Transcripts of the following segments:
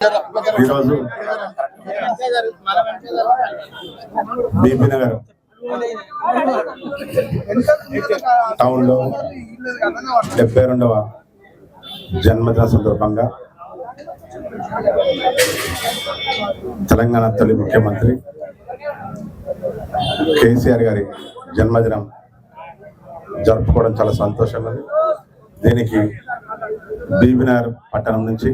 ఈరోజు బీబీ నగర్ టౌన్లో 72వ జన్మదిన సందర్భంగా తెలంగాణ తొలి ముఖ్యమంత్రి కేసీఆర్ గారి జన్మదినం జరుపుకోవడం చాలా సంతోషంగా ఉంది. దీనికి బీబీ నగర్ పట్టణం నుంచి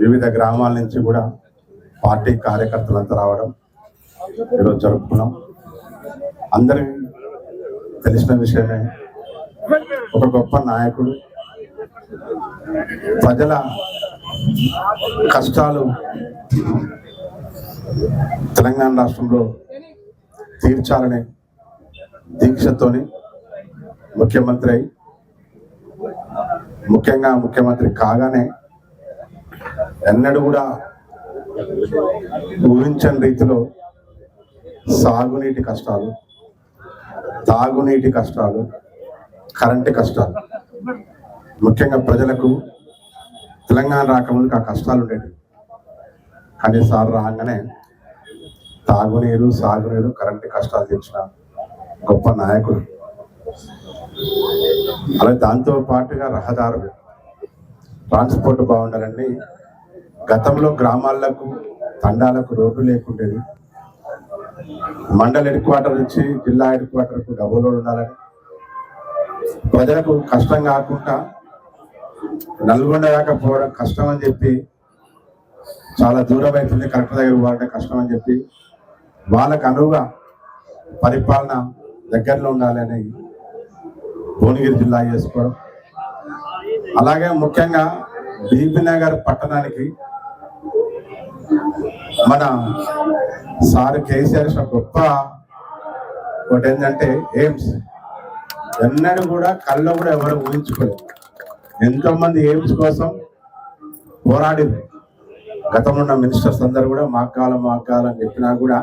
వివిధ గ్రామాల నుంచి కూడా పార్టీ కార్యకర్తలంతా రావడం ఈరోజు జరుపుకున్నాం. అందరికీ తెలిసిన విషయమే, ఒక గొప్ప నాయకుడు ప్రజల కష్టాలు తెలంగాణ రాష్ట్రంలో తీర్చాలనే దీక్షతోని ముఖ్యమంత్రి అయి ముఖ్యంగా ముఖ్యమంత్రి కాగానే ఎన్నడూ కూడా ఊహించని రీతిలో సాగునీటి కష్టాలు, తాగునీటి కష్టాలు, కరెంటు కష్టాలు, ముఖ్యంగా ప్రజలకు తెలంగాణ రాకముందుకు ఆ కష్టాలు ఉండేవి. కానీ సార్ రాగానే తాగునీరు, సాగునీరు, కరెంటు కష్టాలు తెచ్చిన గొప్ప నాయకుడు. అలాగే దాంతో పాటుగా రహదారులు, ట్రాన్స్పోర్ట్ బాగుండాలండి. గతంలో గ్రామాలకు తండాలకు రోడ్డు లేకుండేది. మండల హెడ్ క్వార్టర్ నుంచి జిల్లా హెడ్ క్వార్టర్కు డబుల్ రోడ్ ఉండాలని, ప్రజలకు కష్టం కాకుండా నల్గొండ దాకా పోవడం కష్టం అని చెప్పి, చాలా దూరం అవుతుంది కరెక్ట్ దగ్గర పోవాలంటే కష్టం అని చెప్పి వాళ్ళకు అనువుగా పరిపాలన దగ్గరలో ఉండాలని భువనగిరి జిల్లా చేసుకోవడం. అలాగే ముఖ్యంగా బీబీ నగర్ పట్టణానికి మన సార్ కేసీఆర్ గొప్ప ఒకటి ఏంటంటే ఎయిమ్స్. ఎన్నడూ కూడా కళ్ళలో కూడా ఎవరు ఊహించుకోలేదు. ఎంతో మంది ఎయిమ్స్ కోసం పోరాడింది. గతంలో ఉన్న మినిస్టర్స్ అందరూ కూడా మాకు కావాలని చెప్పినా కూడా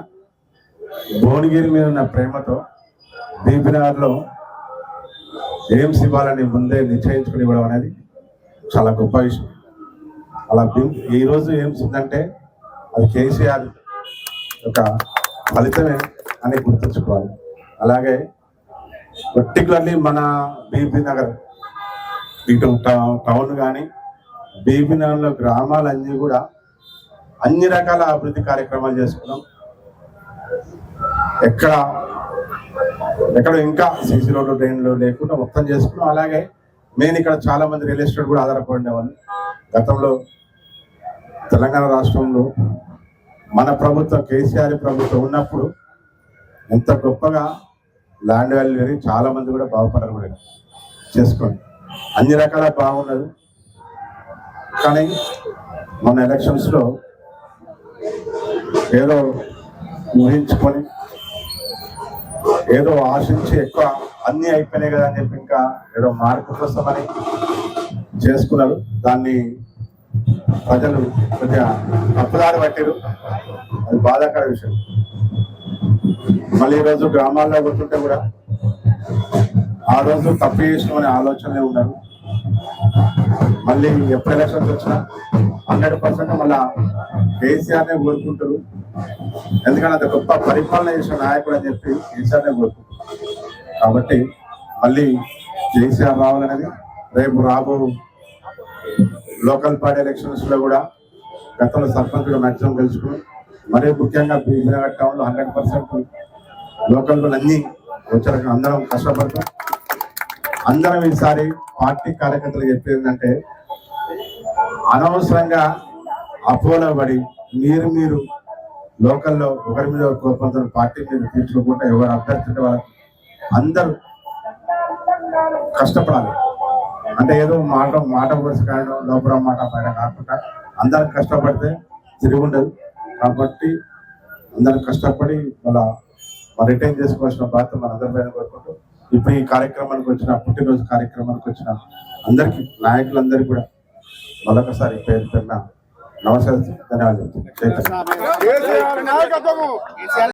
భువనగిరి మీద ఉన్న ప్రేమతో బీబీ నగర్లో ఎయిమ్స్ ఇవ్వాలని ముందే నిశ్చయించుకుని ఇవ్వడం అనేది చాలా గొప్ప విషయం. అలా ఈరోజు ఎయిమ్స్ ఉందంటే అది కేసీఆర్ ఒక ఫలితమే అని గుర్తుంచుకోవాలి. అలాగే పర్టికులర్లీ మన బీబీ నగర్ ఇటు టౌన్ కానీ బీబీ నగర్లో గ్రామాలన్నీ కూడా అన్ని రకాల అభివృద్ధి కార్యక్రమాలు చేసుకున్నాం. ఎక్కడ ఇంకా సీసీ రోడ్లు, డ్రైన్లు లేకుండా మొత్తం చేసుకున్నాం. అలాగే మెయిన్ ఇక్కడ చాలా మంది రియల్ ఎస్టేట్ కూడా ఆధారపడేవాళ్ళు. గతంలో తెలంగాణ రాష్ట్రంలో మన ప్రభుత్వం కేసీఆర్ ప్రభుత్వం ఉన్నప్పుడు ఎంత గొప్పగా ల్యాండ్ వాల్యూ అని చాలా మంది కూడా బాగుపడారు కూడా చేసుకోండి. అన్ని రకాల బాగున్నది. కానీ మన ఎలక్షన్స్లో ఏదో ఊహించుకొని ఏదో ఆశించి ఎక్కువ అన్నీ అయిపోయినాయి కదా అని చెప్పి ఇంకా ఏదో మార్పు కోసమని చేసుకున్నారు. దాన్ని ప్రజలు కొద్దిగా తప్పుదారి పట్టారు. అది బాధాకర విషయం. మళ్ళీ ఈరోజు గ్రామాల్లో కూర్చుంటే కూడా ఆ రోజు తప్పు చేసినామనే ఆలోచనలే ఉన్నారు. మళ్ళీ ఎప్పుడు ఎలక్షన్స్ వచ్చినా 100% మళ్ళా కేసీఆర్నే కోరుకుంటారు. ఎందుకంటే అది గొప్ప పరిపాలన చేసిన నాయకుడు అని చెప్పి కేసీఆర్నే కోరుకుంటారు. కాబట్టి మళ్ళీ కేసీఆర్ రావాలనేది రేపు రాబో లోకల్ పార్టీ ఎలక్షన్స్ లో కూడా గతంలో సర్పంచ్ మ్యాక్సిమం గెలుచుకుని, మరీ ముఖ్యంగా బీబీ నగర్ టౌన్లో 100% లోకల్ అన్ని వచ్చారు. అందరం కష్టపడతాం. అందరం ఈసారి పార్టీ కార్యకర్తలు చెప్పేది ఏంటంటే, అనవసరంగా అపోలో పడి మీరు లోకల్లో ఒకరి మీద కోపంతో పార్టీ మీద తీర్చుకోకుండా ఎవరు అభ్యర్థి వాళ్ళకి అందరూ కష్టపడాలి. అంటే ఏదో మాట వరుస కాయడం, లోపల మాట బయట కాకుండా అందరం కష్టపడితే తిరిగి ఉండదు. కాబట్టి అందరం కష్టపడి మళ్ళా రిటైన్ చేసుకోవాల్సిన బాధ్యత మన అందరి పైన కోరుకుంటూ, ఇప్పుడు ఈ కార్యక్రమానికి వచ్చిన పుట్టినరోజు కార్యక్రమానికి వచ్చిన అందరికీ, నాయకులందరికీ కూడా మరొకసారి పేరు పెరిగిన నమస్కారం, ధన్యవాదాలు.